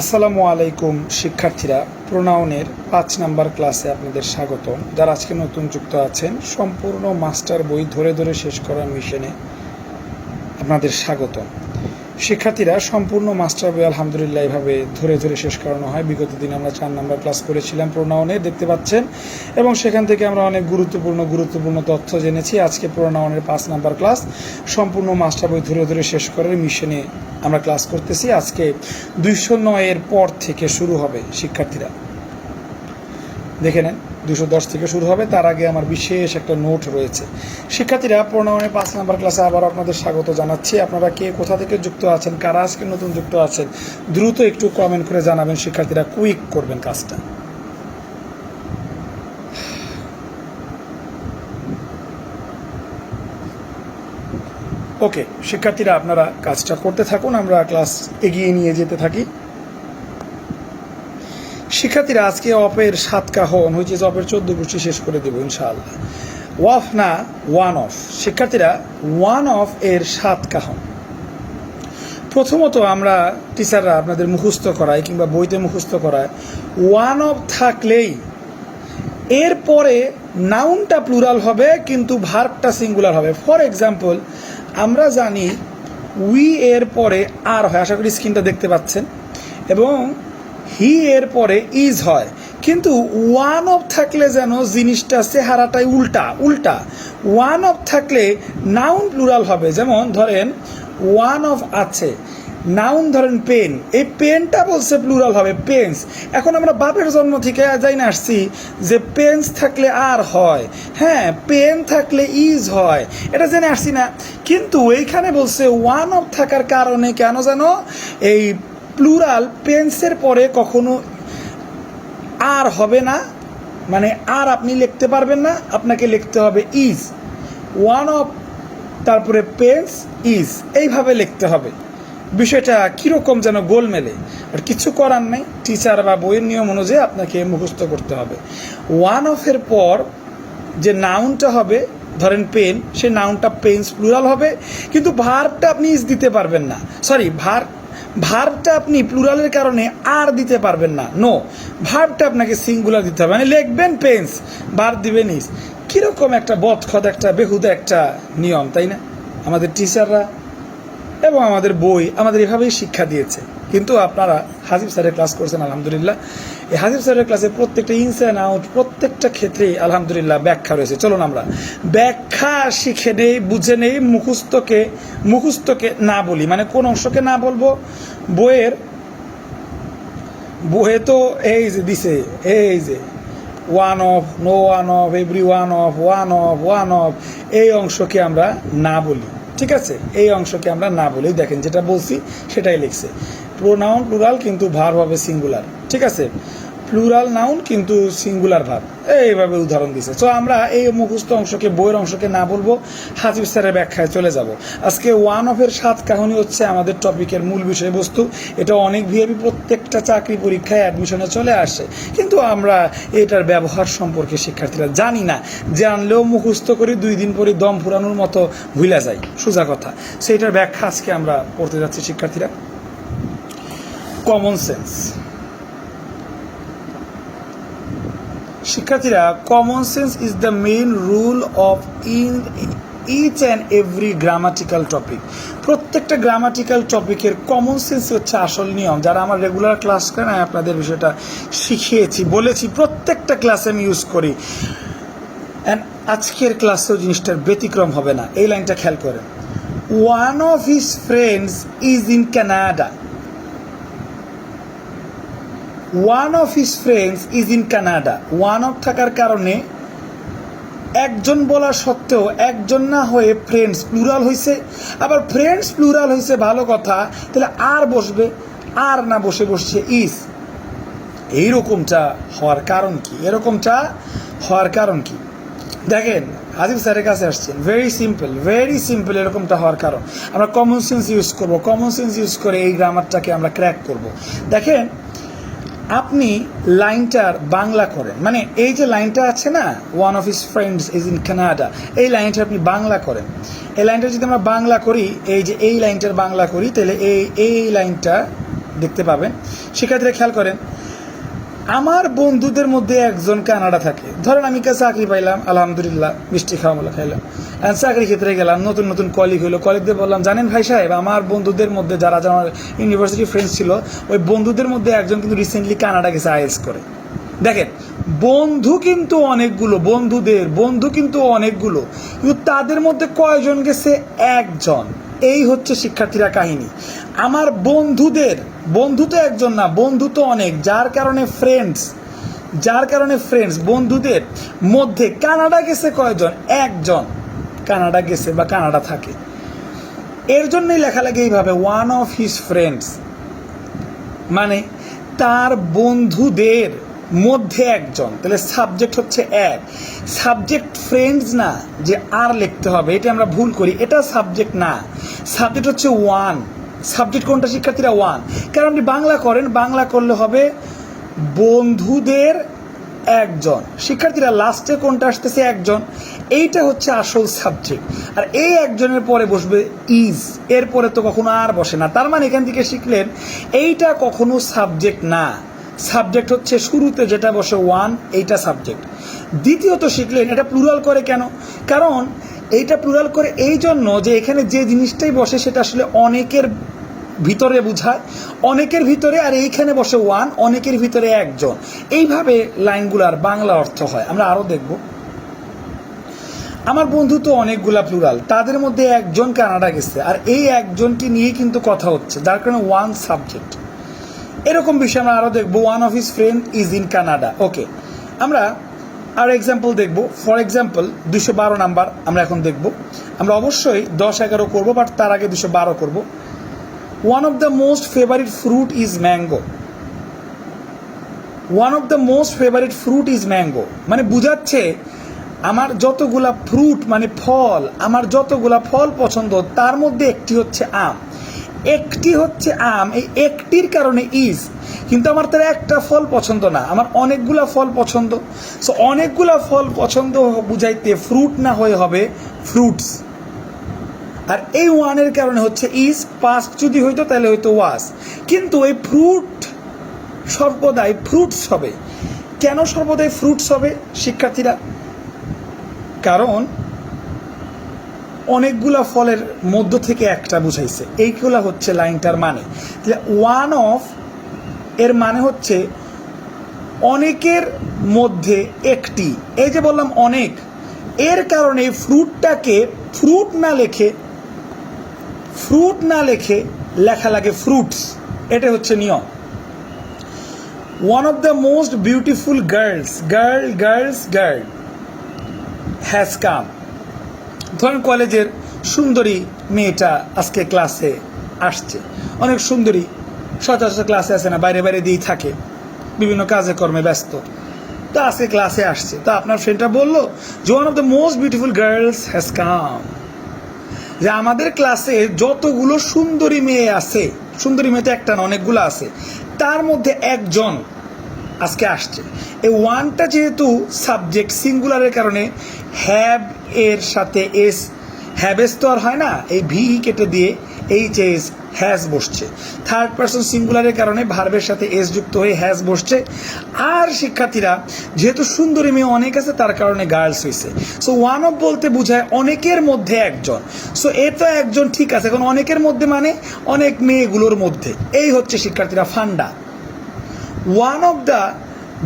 আসসালামু আলাইকুম শিক্ষার্থীরা, প্রোনাউনের 5 নাম্বার ক্লাসে আপনাদের স্বাগতম। যারা আজকে নতুন যুক্ত আছেন, সম্পূর্ণ মাস্টার বই ধরে ধরে শেষ করার মিশনে আপনাদের স্বাগতম। শিক্ষার্থীরা, সম্পূর্ণ মাস্টার বই আলহামদুলিল্লাহ এভাবে ধরে ধরে শেষ করানো হয়। বিগত দিনে আমরা 4 নাম্বার ক্লাস করেছিলাম প্রোনাউনে, দেখতে পাচ্ছেন, এবং সেখান থেকে আমরা অনেক গুরুত্বপূর্ণ তথ্য জেনেছি। আজকে প্রোনাউনের 5 নাম্বার ক্লাস সম্পূর্ণ মাস্টার বই ধরে ধরে শেষ করার মিশনে আমরা ক্লাস করতেছি। আজকে 209 এর পর থেকে শুরু হবে। শিক্ষার্থীরা দেখে নেন, 210 থেকে শুরু হবে। তার আগে আমার বিশেষ একটা নোট রয়েছে। শিক্ষার্থীরা, প্রোনাউনের 5 নাম্বার ক্লাসে আবার আপনাদের স্বাগত জানাচ্ছি। আপনারা কে কোথা থেকে যুক্ত আছেন, কারা আজকে নতুন যুক্ত আছেন, দ্রুত একটু কমেন্ট করে জানাবেন। শিক্ষার্থীরা কুইক করবেন কাজটা। ওকে শিক্ষার্থীরা, আপনারা কাজটা করতে থাকুন, আমরা ক্লাস এগিয়ে নিয়ে যেতে থাকি। শিক্ষার্থীরা, আজকে অফের 7 কাহন হয়েছে, অফের 14 গোষ্ঠী শেষ করে দেবো ইনশাআল্লাহ। ওয়াফ না ওয়ান অফ। শিক্ষার্থীরা, ওয়ান অফ এর 7 কাহন। প্রথমত আমরা টিচাররা আপনাদের মুখস্থ করায় কিংবা বইতে মুখস্থ করায়, ওয়ান অফ থাকলেই এরপরে নাউনটা প্লুরাল হবে কিন্তু ভার্বটা সিঙ্গুলার হবে। ফর এক্সাম্পল, আমরা জানি উই এর পরে আর হয়, আশা করি স্ক্রিনটা দেখতে পাচ্ছেন, এবং হি এর পরে ইজ হয়, কিন্তু ওয়ান অফ থাকলে যেন জিনিসটা চেহারাটাই উল্টা। ওয়ান অফ থাকলে নাউন প্লুরাল হবে। যেমন ধরেন ওয়ান অফ আছে, নাউন ধরেন পেন, এই পেনটা বলছে প্লুরাল হবে পেন্স। এখন আমরা বাপের জন্ম থেকে যাই না আসছি যে পেন্স থাকলে আর হয়, হ্যাঁ পেন থাকলে ইজ হয়, এটা জেনে আসছি না। কিন্তু এইখানে বলছে ওয়ান অফ থাকার কারণে কেন যেন এই প্লুরাল পেন্সের পরে কখনো আর হবে না, মানে আর আপনি লিখতে পারবেন না, আপনাকে লিখতে হবে ইজ। ওয়ান অফ তারপরে পেন্স ইজ, এইভাবে লিখতে হবে। বিষয়টা কীরকম যেন গোলমেলে, আর কিছু করার নেই, টিচার বা বইয়ের নিয়ম অনুযায়ী আপনাকে মুখস্থ করতে হবে। ওয়ান অফের পর যে নাউনটা হবে, ধরেন পেন, সেই নাউনটা পেন্স প্লুরাল হবে, কিন্তু ভার্বটা আপনি ইজ দিতে পারবেন না, ভার্বটা আপনি প্লুরালের কারণে আর দিতে পারবেন না। নো, ভার্বটা আপনাকে সিঙ্গুলার দিতে হবে, মানে লিখবেন পেন্স, ভার্ব দিবেন ইজ। কীরকম একটা বদখত, একটা বেহুদা একটা নিয়ম, তাই না? আমাদের টিচাররা এবং আমাদের বই আমাদের এভাবেই শিক্ষা দিয়েছে। কিন্তু আপনারা হাজিব স্যারের ক্লাস করছেন আলহামদুলিল্লাহ। এই হাজিব স্যারের ক্লাসে প্রত্যেকটা ইনস অ্যান্ড আউট, প্রত্যেকটা ক্ষেত্রেই আলহামদুলিল্লাহ ব্যাখ্যা রয়েছে। চলুন আমরা ব্যাখ্যা শিখে নেই, বুঝে নেই, মুখস্থকে না বলি, মানে কোন অংশকে না বলবো। বইয়ে তো এই যে দিছে, এই যে one of, no one of, every one of, one of, এই অংশকে আমরা না বলি। ঠিক আছে, এই অংশকে আমরা না বলি। দেখেন যেটা বলছি সেটাই লিখছে, প্রোনাউন প্লুরাল কিন্তু ভার্ব হবে সিঙ্গুলার। ঠিক আছে, প্লুরাল নাউন কিন্তু সিঙ্গুলার ভার্ব, এইভাবে উদাহরণ দিছে। তো আমরা এই মুখস্থ অংশকে, বইয়ের অংশকে না বলবো, হাজিব স্যারের ব্যাখ্যায় চলে যাব। আজকে ওয়ান অফের 7 কাহিনী হচ্ছে আমাদের টপিকের মূল বিষয়বস্তু। এটা অনেক ভিআইপি প্রত্যেকটা চাকরি পরীক্ষায় অ্যাডমিশনে চলে আসে, কিন্তু আমরা এটার ব্যবহার সম্পর্কে শিক্ষার্থীরা জানি না। জানলেও মুখস্থ করি, 2 দিন পরে দম ফুরানোর মতো ভুলে যাই, সোজা কথা। সেইটার ব্যাখ্যা আজকে আমরা পড়তে যাচ্ছি শিক্ষার্থীরা। Common sense. শিক্ষার্থীরা, common sense is the main rule of each and every grammatical topic. প্রত্যেকটা গ্রামাটিক্যাল টপিকের কমন সেন্স হচ্ছে আসল নিয়ম। যারা আমার রেগুলার ক্লাস করেন, আমি আপনাদের বিষয়টা শিখিয়েছি, বলেছি, প্রত্যেকটা ক্লাসে আমি ইউজ করি। অ্যান্ড আজকের ক্লাসেও জিনিসটার ব্যতিক্রম হবে না। এই লাইনটা খেয়াল করেন, one of his friends is in Canada. One of his friends is in Canada. One of থাকার কারণে একজন বলা সত্ত্বেও একজন না হয়ে ফ্রেন্ডস প্লুরাল হয়েছে। আবার ফ্রেন্ডস প্লুরাল হয়েছে, ভালো কথা, তাহলে আর বসবে, আর না বসছে ইজ। এইরকমটা হওয়ার কারণ কি? দেখেন, হাজিব স্যারের কাছে আসছেন, ভেরি সিম্পল। এরকমটা হওয়ার কারণ আমরা কমন সেন্স ইউজ করবো। কমন সেন্স ইউজ করে এই গ্রামারটাকে আমরা ক্র্যাক করব। দেখেন, আপনি লাইনটার বাংলা করেন, মানে এই যে লাইনটা আছে না, one of his friends is in Canada, এই লাইনটা আপনি বাংলা করেন। এই লাইনটা যদি আমরা বাংলা করি, এই যে এই লাইনটার বাংলা করি, তাহলে এই লাইনটা দেখতে পাবেন। শিক্ষার্থীরা খেয়াল করেন, আমার বন্ধুদের মধ্যে একজন কানাডা থাকে। ধরেন আমি চাকরি পাইলাম, আলহামদুলিল্লাহ, মিষ্টি খাওয়া খাইলাম, চাকরি ক্ষেত্রে গেলাম, নতুন নতুন কলিগ হলো, কলিগদের বললাম জানেন ভাই সাহেব, আমার বন্ধুদের মধ্যে যারা আমার ইউনিভার্সিটি ফ্রেন্ডস ছিল, ওই বন্ধুদের মধ্যে একজন কিন্তু রিসেন্টলি কানাডা গেছে আইএলটিএস করে। দেখেন, বন্ধু কিন্তু অনেকগুলো, বন্ধু কিন্তু অনেকগুলো, কিন্তু তাদের মধ্যে কয়জন গেছে? একজন। এই হচ্ছে শিক্ষার্থীরা কাহিনী। আমার বন্ধু তো একজন না, বন্ধু তো অনেক, যার কারণে ফ্রেন্ডস বন্ধুদের মধ্যে কানাডা গেছে কয়জন? একজন কানাডা গেছে বা কানাডা থাকে। এর জন্যই লেখা লাগে এইভাবে, ওয়ান অফ হিজ ফ্রেন্ডস, মানে তার বন্ধুদের মধ্যে একজন। তাহলে সাবজেক্ট হচ্ছে এক, সাবজেক্ট ফ্রেন্ডস না যে আর লিখতে হবে, এটা আমরা ভুল করি, এটা সাবজেক্ট না, সাবজেক্ট হচ্ছে ওয়ান। সাবজেক্ট কোনটা শিক্ষার্থীরা? ওয়ান। কারণ আপনি বাংলা করেন, বাংলা করলে হবে বন্ধুদের একজন। শিক্ষার্থীরা লাস্টে কোনটা আসতেছে? একজন। এইটা হচ্ছে আসল সাবজেক্ট। আর এই একজনের পরে বসবে ইজ, এরপরে তো কখনো আর বসে না। তার মানে এখান থেকে শিখলেন এইটা কখনো সাবজেক্ট না। সাবজেক্ট হচ্ছে শুরুতে যেটা বসে ওয়ান, এইটা সাবজেক্ট। দ্বিতীয়ত শিখলেন এটা প্লুরাল করে কেন? কারণ এইটা প্লুরাল করে এই জন্য যে এখানে যে জিনিসটাই বসে সেটা আসলে অনেকের ভিতরে বোঝায়, অনেকের ভিতরে, আর এইখানে বসে ওয়ান, অনেকের ভিতরে একজন। এইভাবে লাইনগুলার বাংলা অর্থ হয়। আমরা আরো দেখব, আমার বন্ধু তো অনেকগুলা প্লুরাল, তাদের মধ্যে একজন কানাডা গেছে, আর এই একজনকে নিয়ে কিন্তু কথা হচ্ছে, যার কারণে ওয়ান সাবজেক্ট। এরকম বিষয় আমরা আরো দেখবো, one of his friend is in Canada. Okay, আমরা আর এক্সাম্পল দেখব। ফর এক্সাম্পল 212 নাম্বার আমরা এখন দেখব। আমরা অবশ্যই 10-11 করবো, বাট তার আগে 212 করব। One of the most favourite fruit is mango. One of the most favourite fruit is mango, মানে বুঝাচ্ছে আমার যতগুলা ফ্রুট মানে ফল, আমার যতগুলা ফল পছন্দ তার মধ্যে একটি হচ্ছে আম। একটি হচ্ছে আম, এই একটির কারণে ইজ, কিন্তু আমার তার একটা ফল পছন্দ না, আমার অনেকগুলা ফল পছন্দ। সো অনেকগুলা ফল পছন্দ বুঝাইতে ফ্রুট না হয়ে হবে ফ্রুটস। আর এই ওয়ানের কারণে হচ্ছে ইজ, পাস্ট যদি হইতো তাহলে হয়তো ওয়াজ, কিন্তু এই ফ্রুট সর্বদাই ফ্রুটস হবে। কেন সর্বদাই ফ্রুটস হবে শিক্ষার্থীরা? কারণ অনেকগুলা ফলের মধ্য থেকে একটা বুঝাইছে, এইগুলা হচ্ছে লাইনটার মানে। ওয়ান অফ এর মানে হচ্ছে অনেকের মধ্যে একটি। এই যে বললাম অনেক, এর কারণে ফ্রুটটাকে ফ্রুট না লেখে লেখা লাগে ফ্রুটস। এটা হচ্ছে নিয়ম। One of the most beautiful girls has come. ধরেন কলেজের সুন্দরী মেয়েটা আজকে ক্লাসে আসছে, অনেক সুন্দরী, সচরাচর ক্লাসে আসে না, বাইরে বাইরে দিয়েই থাকে, বিভিন্ন কাজে কর্মে ব্যস্ত, তো আজকে ক্লাসে আসছে। তো আপনার ফ্রেন্ডটা বললো যে one of the most beautiful girls has come, যে আমাদের ক্লাসে যতগুলো সুন্দরী মেয়ে আছে, সুন্দরী মেয়ে তো একটা না, অনেকগুলো আছে, তার মধ্যে একজন আজকে আসছে। এই ওয়ানটা যেহেতু সাবজেক্ট সিঙ্গুলারের কারণে হ্যাভ এর সাথে এস, হ্যাভেস তো আর হয় না, এই ভি কেটে দিয়ে এইচ হ্যাজ বসছে। থার্ড পারসন সিঙ্গুলারের কারণে ভার্বের সাথে এস যুক্ত হয়ে হ্যাজ বসছে। আর শিক্ষার্থীরা যেহেতু সুন্দরী মেয়ে অনেক আছে তার কারণে গার্লস হয়েছে। সো ওয়ান অফ বলতে বোঝায় অনেকের মধ্যে একজন। সো এ তো একজন ঠিক আছে, এখন অনেকের মধ্যে মানে অনেক মেয়েগুলোর মধ্যে। এই হচ্ছে শিক্ষার্থীরা ফান্ডা। One of the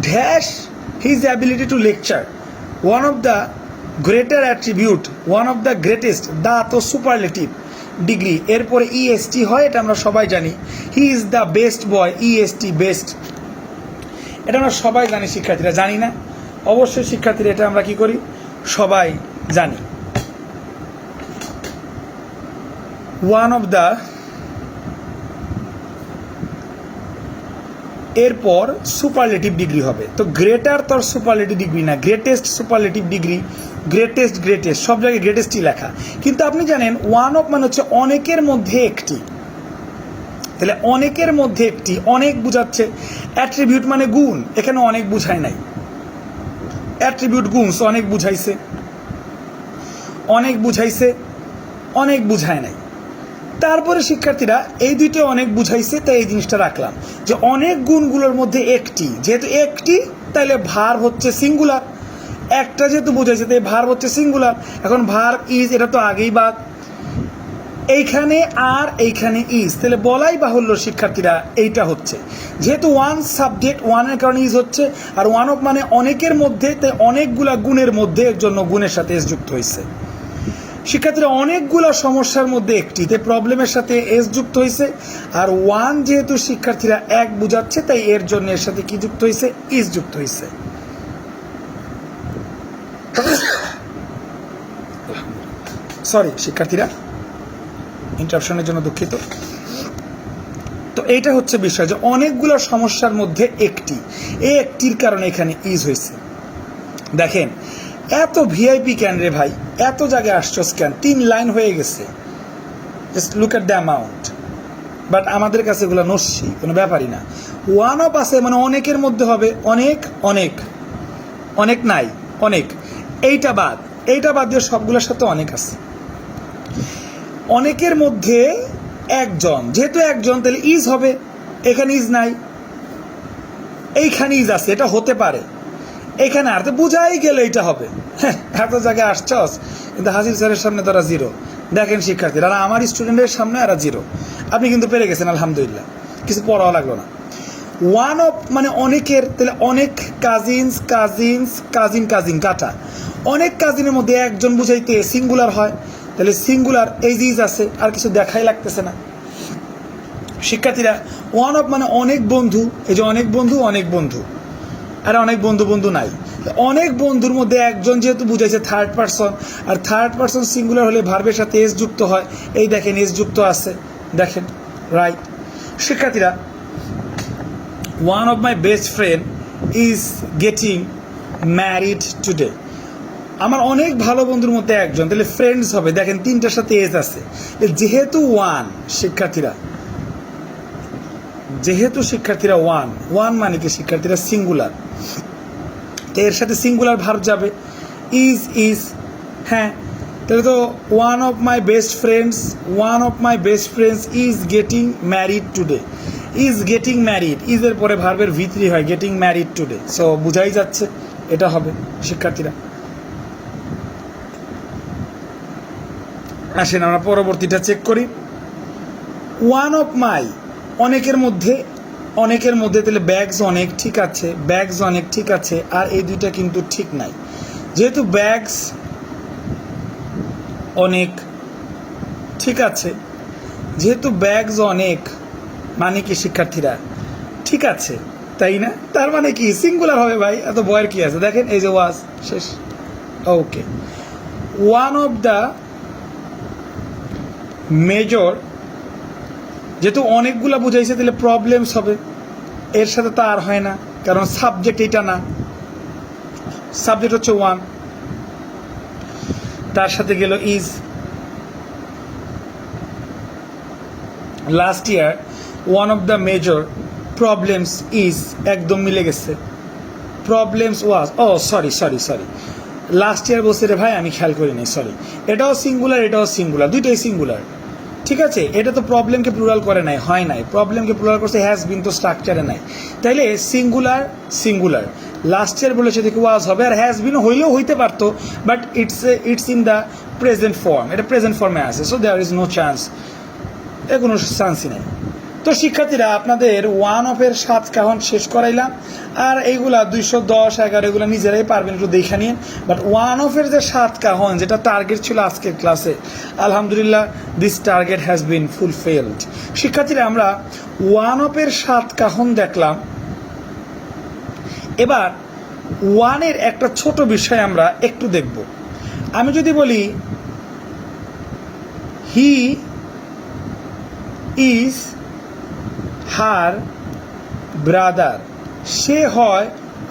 dash his ability to lecture, one of the greater attribute, one of the greatest, দা তো সুপারলেটিভ ডিগ্রি, এরপরে ইএসটি হয়, এটা আমরা সবাই জানি। He is the best boy, EST best, এটা আমরা সবাই জানি। শিক্ষার্থীরা জানি না? অবশ্যই শিক্ষার্থীরা এটা আমরা কি করি, সবাই জানি। ওয়ান অফ দ্য, এরপর সুপারলেটিভ ডিগ্রি হবে। তো গ্রেটার তো সুপারলেটিভ ডিগ্রি না, গ্রেটেস্ট সুপারলেটিভ ডিগ্রি, গ্রেটেস্ট সব জায়গায় গ্রেটেস্টই লেখা। কিন্তু আপনি জানেন ওয়ান অফ মানে হচ্ছে অনেকের মধ্যে একটি। তাহলে অনেকের মধ্যে একটি, অনেক বুঝাচ্ছে। অ্যাট্রিবিউট মানে গুণ, এখানে অনেক বুঝায় নাই, অ্যাট্রিবিউট গুণ, অনেক বুঝাইছে, অনেক বুঝায় নাই। তারপরে শিক্ষার্থীরা এই দুইটা অনেক বুঝাইছে, তাই এই জিনিসটা রাখলাম যে অনেক গুণগুলোর মধ্যে একটি, যেহেতু একটি তাইলে ভার্ব হচ্ছে সিঙ্গুলার, একটা যেহেতু বুঝাইছে তাই ভার্ব হচ্ছে সিঙ্গুলার। এখন ভার্ব ইজ, এটা তো আগেই বাদ, এইখানে আর এইখানে ইজ, তাহলে বলাই বাহুল্য শিক্ষার্থীরা এইটা হচ্ছে, যেহেতু ওয়ান সাবজেক্ট, ওয়ানের কারণে ইজ হচ্ছে, আর ওয়ান অফ মানে অনেকের মধ্যে, তাই অনেকগুলা গুণের মধ্যে এর জন্য গুণের সাথে এস যুক্ত হয়েছে। শিক্ষার্থীরা অনেকগুলো সমস্যার মধ্যে একটি, তাই প্রবলেমের সাথে এস যুক্ত হয়েছে, আর ওয়ান যেহেতু শিক্ষার্থীরা এক বুঝাচ্ছে তাই এর জন্য এর সাথে কি যুক্ত হয়েছে, ইজ যুক্ত হয়েছে। সরি শিক্ষার্থীরা, ইন্টারাপশনের জন্য দুঃখিত। তো এইটা হচ্ছে বিষয় যে অনেকগুলো সমস্যার মধ্যে একটি, এই একটির কারণে এখানে ইজ হয়েছে। দেখেন এত ভিআইপি ক্যান রে ভাই, এত জায়গায় আসছস ক্যান, 3 লাইন হয়ে গেছে, just look at the amount. But আমাদের কাছে এগুলো নস্যি, কোনো ব্যাপারই না। ওয়ান অফ আছে মানে অনেকের মধ্যে হবে অনেক, অনেক অনেক নাই অনেক, এইটা বাদ দিয়ে সবগুলোর সাথে অনেক আছে। অনেকের মধ্যে একজন, যেহেতু একজন তাহলে ইজ হবে, এখানে ইজ নাই, এইখানে ইজ আছে, এটা হতে পারে, এখানে আর তো বুঝাই গেলে এটা হবে। হ্যাঁ, এত জায়গায় আসছস, কিন্তু হাসিল স্যারের সামনে তারা জিরো। দেখেন শিক্ষার্থীরা, আর আমার স্টুডেন্টের সামনে এরা জিরো। আপনি কিন্তু পেরে গেছেন আলহামদুলিল্লাহ, কিছু পড়াও লাগলো না। ওয়ান অফ মানে অনেকের, তাহলে অনেক কাজিনস, কাজিন কাটা, অনেক কাজিনের মধ্যে একজন বুঝাইতে সিঙ্গুলার হয়, তাহলে সিঙ্গুলার এই ইজ আছে, আর কিছু দেখাই লাগতেছে না। শিক্ষার্থীরা ওয়ান অফ মানে অনেক বন্ধু, এই যে অনেক বন্ধু, আর অনেক বন্ধু নাই, অনেক বন্ধুর মধ্যে একজন যেহেতু বুঝাইছে থার্ড পারসন, আর থার্ড পারসন সিঙ্গুলার হলে ভার্বের সাথে এস যুক্ত হয়, এই দেখেন এস যুক্ত আছে, দেখেন রাইট। শিক্ষার্থীরা one of my best friend is getting married today, আমার অনেক ভালো বন্ধুর মধ্যে একজন, তাহলে ফ্রেন্ডস হবে, দেখেন 3টার সাথে এস আছে, যেহেতু ওয়ান শিক্ষার্থীরা, ওয়ান মানে কি শিক্ষার্থীরা সিঙ্গুলার, তো এর সাথে সিঙ্গুলার ভার্ব যাবে, ইজ। হ্যাঁ, তাহলে তো one of my best friends is getting married today, is getting married, ইজের পরে ভার্বের ভিতরি হয়, গেটিং ম্যারিড টুডে, সো বুঝাই যাচ্ছে এটা হবে। শিক্ষার্থীরা আসেন আমরা পরবর্তীটা চেক করি। ওয়ান অফ মাই অনেকের মধ্যে তাহলে ব্যাগস অনেক, ঠিক আছে, আর এই দুইটা কিন্তু ঠিক নাই, যেহেতু ব্যাগস অনেক ঠিক আছে, যেহেতু ব্যাগস অনেক মানে কি শিক্ষার্থীরা ঠিক আছে, তাই না? তার মানে কি সিঙ্গুলার হবে ভাই, এত ভয়ের কি আছে? দেখেন এই যে ওয়াজ শেষ, ওকে। ওয়ান অফ দ্য মেজর, যেহেতু অনেকগুলা বুঝাইছে তাহলে প্রবলেমস হবে, এর সাথে তো আর হয় না, কারণ সাবজেক্ট এটা না, সাবজেক্ট হচ্ছে ওয়ান, তার সাথে গেল is. Last year one of the major problems is, একদম মিলে গেছে, প্রবলেমস ওয়াজ, সরি লাস্ট ইয়ার বলছে রে ভাই, আমি খেয়াল করিনি, সরি। এটাও সিঙ্গুলার, দুইটাই সিঙ্গুলার, ঠিক আছে। এটা তো প্রবলেমকে প্লুরাল করে নাই, হয় নাই, প্রবলেমকে প্লুরাল করছে হ্যাজ বিন, তো স্ট্রাকচারে নাই, তাইলে সিঙ্গুলার লাস্ট ইয়ার বলেছে দেখি ওয়াজ হবে, আর হ্যাজ বিন হইলেও হইতে পারতো, but it's in the present form, এটা প্রেজেন্ট ফর্মে আছে, so there is no chance, এর কোনো চান্সই নেই। তো শিক্ষার্থীরা আপনাদের ওয়ান অফের 7 কাহন শেষ করাইলাম, আর এইগুলা 210, 11 এগুলো নিজেরাই পারবেন, একটু দেখে নিন। বাট ওয়ান অফের যে 7 কাহন, যেটা টার্গেট ছিল আজকের ক্লাসে, আলহামদুলিল্লাহ this target has been fulfilled. শিক্ষার্থীরা আমরা ওয়ান অফের 7 কাহন দেখলাম, এবার ওয়ানের একটা ছোট বিষয় আমরা একটু দেখব। আমি যদি বলি হি ইজ হার ব্রাদার, সে হয়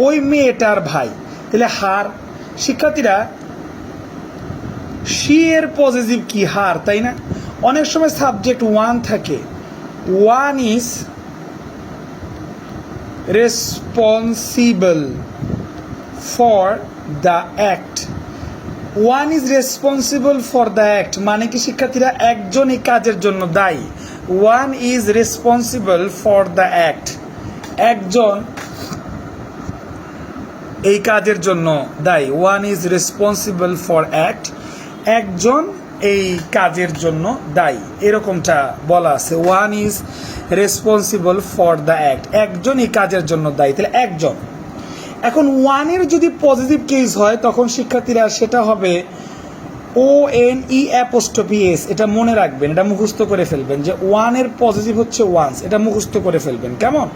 ওই মেয়েটার ভাই, তাহলে হার। শিক্ষার্থীরা শি এর পজিটিভ কি? হার, তাই না? অনেক সময় সাবজেক্ট ওয়ান থাকে, one is responsible for the act, one is responsible for the act মানে কি শিক্ষার্থীরা একজন এই কাজের জন্য দায়ী। One is responsible for the act, একজন এই কাজের জন্য দায়ী। One is responsible for act, একজন এই কাজের জন্য দায়ী, এরকমটা বলা আছে। One is responsible for the act, একজন এই কাজের জন্য দায়ী, তাহলে একজন। এখন ওয়ানের যদি পজিটিভ কেস হয় তখন শিক্ষার্থীরা সেটা হবে ONE', এটা মনে রাখবেন, এটা মুখস্থ করে ফেলবেন যে ওয়ানের পজিটিভ হচ্ছে ওয়ান্স, এটা মুখস্থ করে ফেলবেন। কেমন?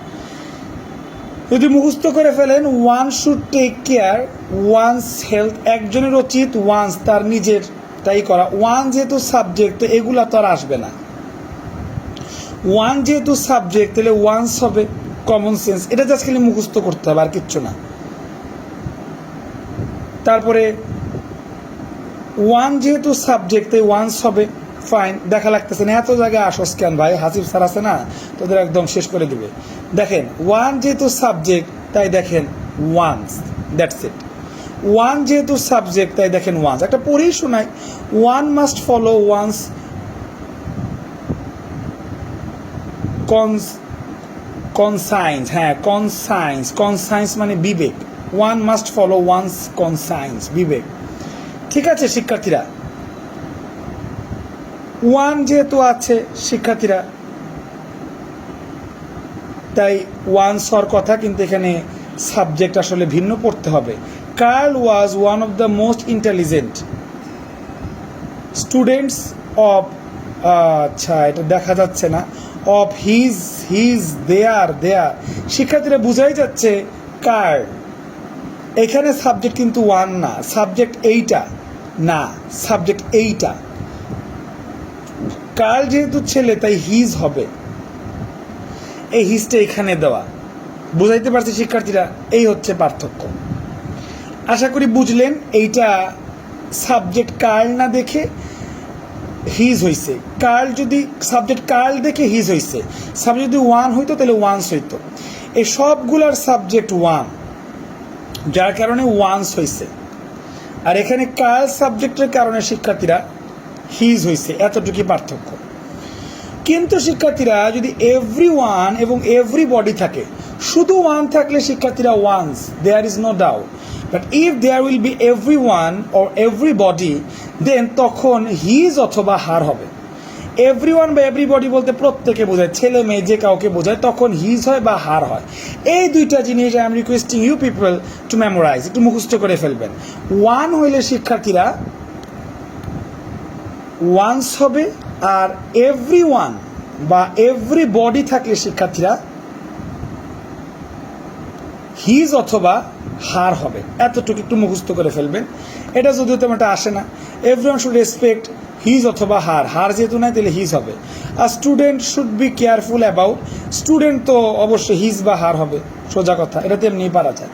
যদি মুখস্থ করে ফেলেন, one should take care one's health, একজনের উচিত ওয়ান্স তার নিজের তাই করা। ওয়ান যেহেতু সাবজেক্ট তো এগুলা তো আর আসবে না। ওয়ান যেহেতু সাবজেক্ট তাহলে ওয়ান্স হবে, কমন সেন্স, এটা জাস্ট খালি মুখস্থ করতে হবে আর কিচ্ছু না। তারপরে ওয়ান যেহেতু সাবজেক্ট তাই ওয়ান্স হবে, ফাইন। দেখা লাগতেছে না এত জায়গায় আসস কেন ভাই, হাসিব স্যার আছে না তোদের একদম শেষ করে দিবে। দেখেন ওয়ান যেহেতু সাবজেক্ট তাই দেখেন ওয়ান্স, দ্যাটস ইট। ওয়ান যেহেতু সাবজেক্ট তাই দেখেন ওয়ান্স। একটা পড়েই শোনাই, one must follow one's conscience, হ্যাঁ কনসাইন্স, কনসাইন্স মানে বিবেক। One must follow one's conscience, বিবেক। ঠিক আছে শিক্ষার্থীরা, ওয়ান যেহেতু আছে শিক্ষার্থীরা তাই ওয়ান্স হওয়ার কথা, কিন্তু এখানে সাবজেক্ট আসলে ভিন্ন পড়তে হবে। Karl was one of the most intelligent students of, আচ্ছা এটা দেখা যাচ্ছে না, অফ হিজ দেয়ার, শিক্ষার্থীরা বুঝাই যাচ্ছে কার্ল, এখানে সাবজেক্ট কিন্তু ওয়ান না, সাবজেক্ট এইটা না, সাবজেক্ট এইটা। কার্ল যেহেতু ছেলে তাই হিজ হবে, এই হিজটা এখানে দেওয়া। বুঝাইতে পারছি শিক্ষার্থীরা? এই হচ্ছে পার্থক্য। আশা করি বুঝলেন। এইটা সাবজেক্ট কার্ল না দেখে হিজ হইছে, কার্ল যদি সাবজেক্ট কার্ল দেখে হিজ হইছে, সাবজেক্ট যদি ওয়ান হইতো তাহলে ওয়ান্স হইতো। এই সবগুলার সাবজেক্ট ওয়ান, যার কারণে ওয়ান্স হইছে। আর এখানে কার্ল সাবজেক্টের কারণে শিক্ষার্থীরা হিজ হইছে, এতটুকুই পার্থক্য। কিন্তু শিক্ষার্থীরা যদি এভরি ওয়ান এবং এভরিবডি থাকে, শুধু ওয়ান থাকলে শিক্ষার্থীরা one's, there is no doubt. But if there will be every one or everybody, then তখন হিজ অথবা হার হবে। এভরি ওয়ান বা এভরিবডি বলতে প্রত্যেকে বোঝায়, ছেলে মেয়ে যে কাউকে বোঝায়, তখন হিজ হয় বা হার হয়। এই দুইটা জিনিস I am requesting you people to memorize, একটু মুখস্থ করে ফেলবেন। ওয়ান হইলে শিক্ষার্থীরা ওয়ান্স হবে, আর এভরি ওয়ান বা এভরিবডি থাকলে শিক্ষার্থীরা হিজ অথবা হার হবে। এতটুকু একটু মুখস্থ করে ফেলবেন। এটা যদিও তেমন একটা আসে না। এভরিওয়ান শুড রেসপেক্ট হিজ অথবা হার, হার যেহেতু নাই তাহলে হিজ হবে। আর student should be careful about, student তো অবশ্যই হিজ বা হার হবে, সোজা কথা, এটা তো এমনি পারা যায়।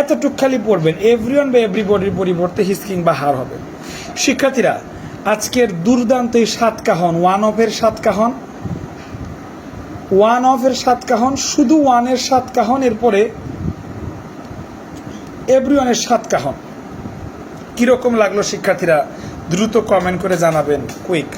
এতটুক খালি পড়বেন, এভরিওয়ান বা এভরিবডির পরিবর্তে হিজ কিংবা হার হবে। শিক্ষার্থীরা আজকের দুর্দান্ত এই 7 কাহন, ওয়ান অফের 7 কাহন, ওয়ান অফের 7 কাহন, শুধু ওয়ানের 7 কাহন, এরপরে এভরিওয়ানের 7 কাহন। কীরকম লাগলো শিক্ষার্থীরা দ্রুত কমেন্ট করে জানাবেন, কুইক।